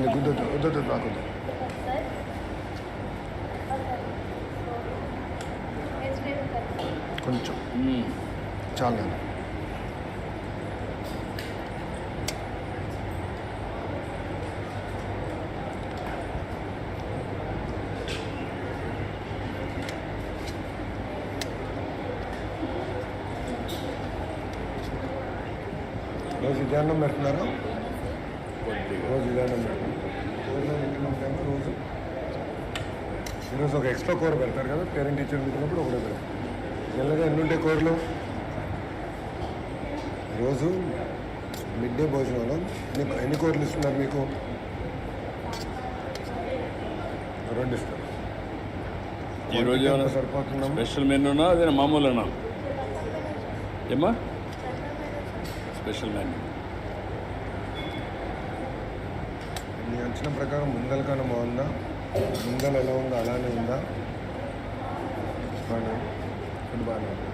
వద్దు నాకు కొంచెం చాలా నేను రోజు ఇదే అన్నం పెడుతున్నారా? రోజు ఇదే అన్నం పెడుతున్నారు రోజు. ఈరోజు ఒక ఎక్స్ట్రా కూర పెడతారు కదా, పేరెంట్ టీచర్ ఉంటున్నప్పుడు ఒకటే పెడతారు. నెలగా ఎన్ని ఉంటాయి కూరలు? రోజు మిడ్ డే భోజనంలో ఎన్ని కూరలు ఇస్తున్నారు మీకు? 2 ఇస్తారు. ఈరోజు సరిపోతున్నాం. స్పెషల్ మెనూనా అదే మామూలునా? ఏమా స్పెషల్ మెనూ? నీ అంచనా ప్రకారం ముందల కన్నా బాగుందా? ముందల ఎలా ఉందో అలానే ఉందా? బాగా ఫుడ్ బాగానే ఉంది.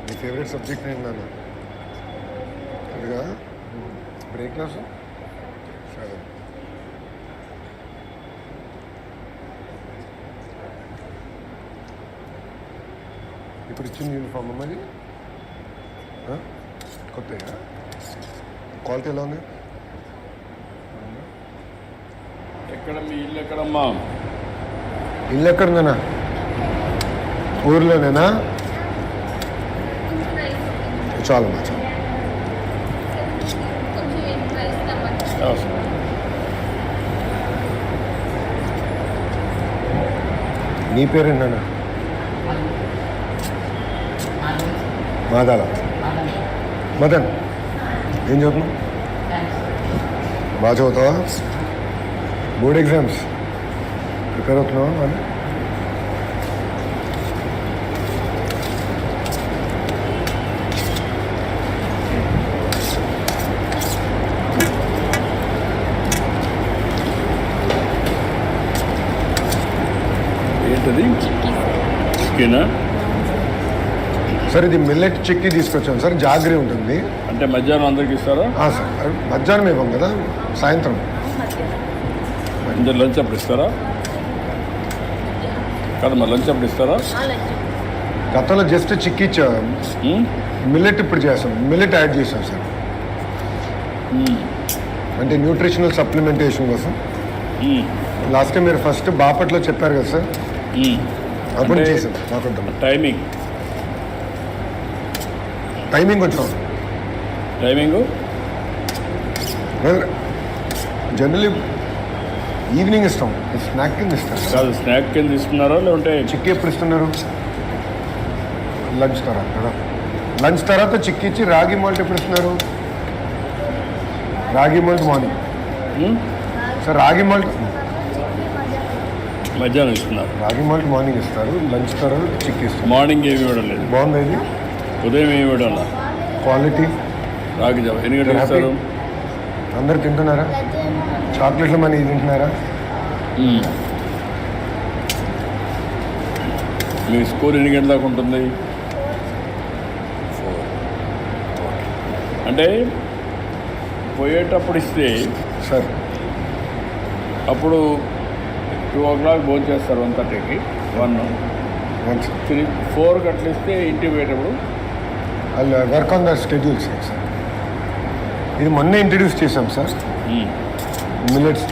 నీ ఫేవరెట్ సబ్జెక్ట్ ఏంటన్నా? ఇదిగా బ్రేక్ క్లాసు సరే. ఇప్పుడు ఇచ్చిన యూనిఫామ్ అమ్మది కొత్తగా క్వాలిటీ ఎలా ఉంది? ఎక్కడ మీ ఇల్లు ఎక్కడమ్మా? ఇల్లు ఎక్కడుందన్నా? ఊర్లోనేనా? చాలమ్మా చాలు. నీ పేరేంటన్నా? మాదాల మదన్. ఏం చదువుతున్నావు? బాగా చదువుతావా? బోర్డ్ ఎగ్జామ్స్ ప్రిపేర్ అవుతున్నావా? మరి ఏంటది? చికెనా? సార్ ఇది మిల్లెట్ చిక్కీ తీసుకొచ్చాను సార్. జాగరీ ఉంటుంది. అంటే మధ్యాహ్నం అందరికి ఇస్తారా? సార్ మధ్యాహ్నం ఇవ్వం కదా, సాయంత్రం. అంటే లంచ్ అప్పుడు ఇస్తారా? కాదమ్మా, లంచ్ అప్పుడు ఇస్తారా? గతంలో జస్ట్ చిక్కీ మిల్లెట్ ఇప్పుడు చేస్తాం. మిల్లెట్ యాడ్ చేసాం సార్. అంటే న్యూట్రిషనల్ సప్లిమెంటేషన్ కోసం. లాస్ట్ టైం మీరు ఫస్ట్ బాపట్లో చెప్పారు కదా సార్, అప్పుడు చేసాం. మాకు టైమింగ్ కొంచెం జనరలీ ఈవినింగ్ ఇస్తాం. స్నాక్ కింద ఇస్తారు కాదు, స్నాక్ కింద ఇస్తున్నారా లేదంటే? చిక్కీ ఎప్పుడు ఇస్తున్నారు? లంచ్ తర్వాత కదా. లంచ్ తర్వాత చిక్కీ ఇచ్చి రాగి మాల్ట్ ఎప్పుడు ఇస్తున్నారు? రాగి మాల్ట్ మార్నింగ్ సార్. రాగి మాల్ట్ మధ్యాహ్నం ఇస్తున్నారు. రాగి మాల్ట్ మార్నింగ్ ఇస్తారు. లంచ్ తర్వాత చిక్కీ ఇస్తారు. మార్నింగ్ ఏమి ఇవ్వడం లేదు. బాగుంది ఇది. ఉదయం ఏమి ఇవ్వడం లేదు. క్వాలిటీ రాగి జావ ఎన్ని గంటలకు ఇస్తారు? అందరు తింటున్నారా? చాక్లెట్లు మన ఇది తింటున్నారా? మీ స్కూల్ ఎన్ని గంటల దాకా ఉంటుంది? అంటే పోయేటప్పుడు ఇస్తే సార్ అప్పుడు 2 o'clock భోజనం చేస్తారు. 1:30కి 4 అట్లా ఇస్తే ఇంటికి పోయేటప్పుడు వాళ్ళు work on the schedules sir. ఇది మొన్నే ఇంట్రడ్యూస్ చేసాం సార్. మిల్లెట్స్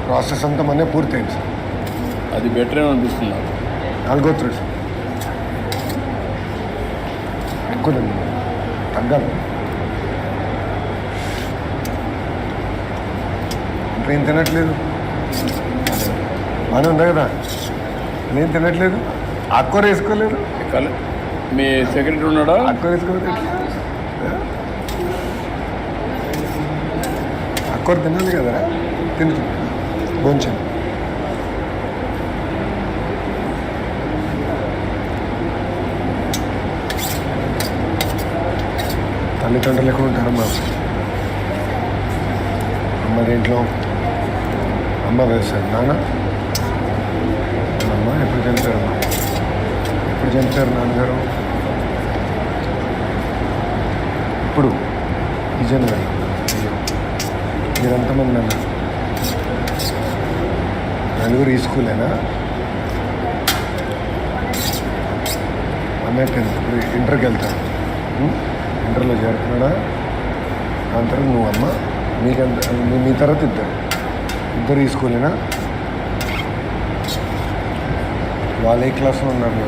ప్రాసెస్ అంతా మొన్నే పూర్తయింది సార్. అది బెటర్ అని అనిపిస్తున్నారు. నాలుగో త్రీ సార్. ఎక్కువ తగ్గాలి. ఇంకా ఏం తినట్లేదు? బాగానే ఉందా కదా? నేను తినట్లేదు. ఆకుకూర వేసుకోలేదు. మీ సెక్రటరీ ఉన్నాడా? ఆకుకూర వేసుకోలేదు. ఆకుకూర తినాలి కదా. తిను భోంచండి. తల్లిదండ్రులు ఎక్కడ ఉంటారమ్మా? మరి ఇంట్లో అమ్మ వేస్తారు నాన్న అమ్మ ఎప్పుడు చనిపోయారమ్మా ఎప్పుడు చనిపోయారు నాన్నగారు ఇప్పుడు ఈ జనవరి మీరు ఎంతమంది నాన్న నలుగురు ఈ స్కూలేనా అన్నయ్య టెన్త్ ఇప్పుడు ఇంటర్కి వెళ్తాను ఇంటర్లో చేరుతున్నాడా దాని తర్వాత నువ్వు అమ్మ మీకెంత మీ తర్వాత ఇద్దరు ఈ స్కూలేనా వాళ్ళు ఏ క్లాస్లో ఉన్నారు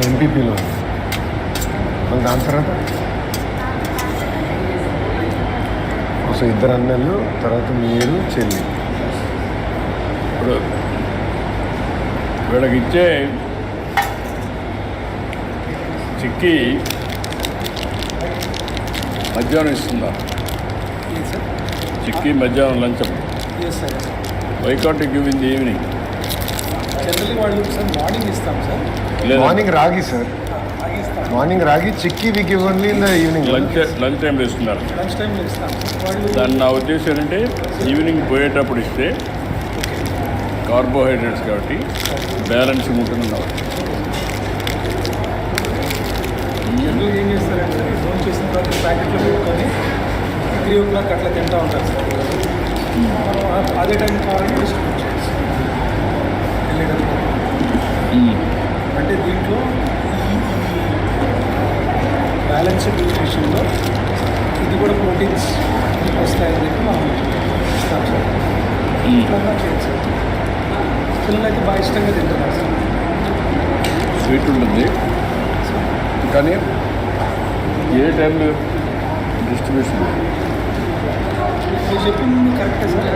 ఎంపీపీలో మళ్ళీ దాని తర్వాత సో ఇద్దరు అన్నలు తర్వాత మీరు చెల్లి ఇప్పుడు వీళ్ళకి ఇచ్చే చిక్కి మధ్యాహ్నం ఇస్తున్నారు చిక్కి మధ్యాహ్నం లంచ్ వైకౌట్ give in the evening generally వాళ్ళు సార్ మార్నింగ్ ఇస్తాం సార్ లేదా morning ragi sir morning ragi chikki week ఇవ్వండి ఇన్ ద ఈవినింగ్ లంచ్ టైంలో ఇస్తున్నారు లంచ్ టైంలో ఇస్తాం వాళ్ళు దాన్ని నా ఉద్దేశం ఏంటంటే ఈవినింగ్ పోయేటప్పుడు ఇస్తే కార్బోహైడ్రేట్స్ కాబట్టి బ్యాలెన్సింగ్ ఉంటుంది నా ఉద్దేశం. జనరల్గా ఏం చేస్తారంటే ఫోన్ చేసిన తర్వాత ప్యాకెట్లో పెట్టుకొని 3 o'clock అట్లా తింటూ ఉంటారు సార్ మనం అదే టైం కావాలంటే డిస్ట్రిబ్యూట్ చేయాలి వెళ్ళేటప్పుడు అంటే దీంట్లో బ్యాలెన్స్డ్ న్యూట్రిషన్లో ఇది కూడా ప్రోటీన్స్ వస్తాయని చెప్పి మనం ఇస్తాం సార్ ఇట్లా చేయాలి సార్ పిల్లలైతే బాగా ఇష్టంగా తింటున్నారు సార్ స్వీట్ ఉంటుంది కానీ ఏ టైంలో డిస్ట్రిబ్యూషన్ మీరు చెప్పింది కరెక్టే సార్